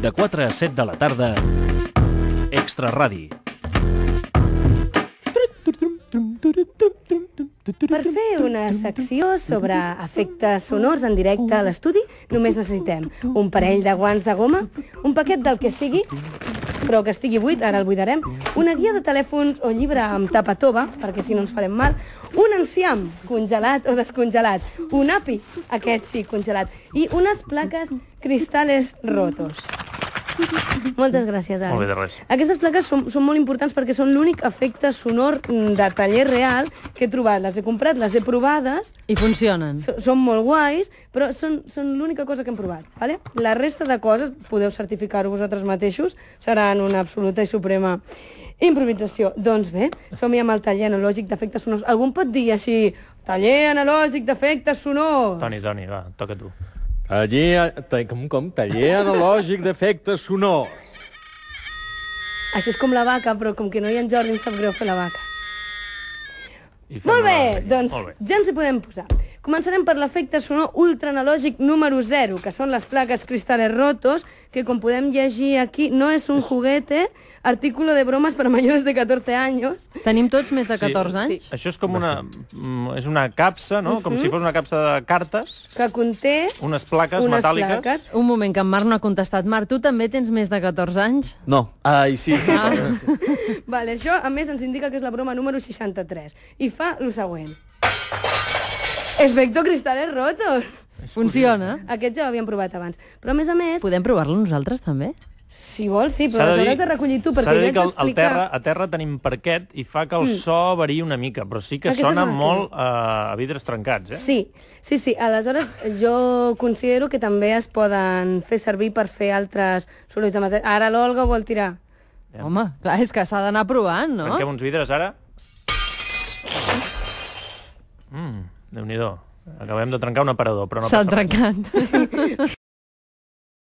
De 4 a 7 de la tarda, Extra Radi. Per fer una secció sobre efectes sonors en directe a l'estudi, només necessitem un parell de guants de goma, un paquet del que sigui, però que estigui buit, ara el buidarem, una guia de telèfons o llibre amb tapa tova, perquè si no ens farem mal, un enciam congelat o descongelat, un api, aquest sí, congelat, i unes plaques cristales rotos. Moltes gràcies, Ari. Molt bé, de res. Aquestes plaques són molt importants perquè són l'únic efecte sonor de taller real que he trobat. Les he comprat, les he provades. I funcionen. Són molt guais, però són l'única cosa que hem provat. Vale? La resta de coses, podeu certificar-ho vosaltres mateixos, seran una absoluta i suprema improvisació. Doncs bé, som-hi amb el taller analògic d'efectes sonors. Algú em pot dir així, taller analògic d'efectes sonors? Toni, va, toca tu. Taller analògic d'efectes sonors. Això és com la vaca, però com que no hi ha en Jordi em sap greu fer la vaca. I fem Molt bé, una- doncs Molt bé. ja ens hi podem posar. Començarem per l'efecte sonor ultraanalògic número 0, que són les plaques cristales rotos, que com podem llegir aquí, no és un juguete, artículo de bromas per a mayores de 14 anys. Tenim tots més de 14 anys? Això és com és una capsa, no? Com si fos una capsa de cartes, Que conté unes plaques unes metàl·liques. plaques. Un moment, que en Marc no ha contestat. Marc, tu també tens més de 14 anys? No. Ai, sí. Vale, això, a més, ens indica que és la broma número 63. I fa el següent. Efecto cristales rotos. Funciona? Aquest ja ho havíem provat abans. Però, a més, Podem provar-lo nosaltres, també? si vols, sí, però les hauràs de recollir tu, perquè s'ha de jo dir haig que d'explicar... a terra tenim parquet i fa que el so variï una mica, però sí que Aquesta és sona una molt a vidres trencats, eh? Sí. Aleshores, jo considero que també es poden fer servir per fer altres sorolls de matèria. Ara l'Olga ho vol tirar. Home, clar, és que s'ha d'anar provant, no? Trenquem uns vidres, ara. Déu-n'hi-do. Acabem de trencar un aparador, però no S'ha passa res. trencat.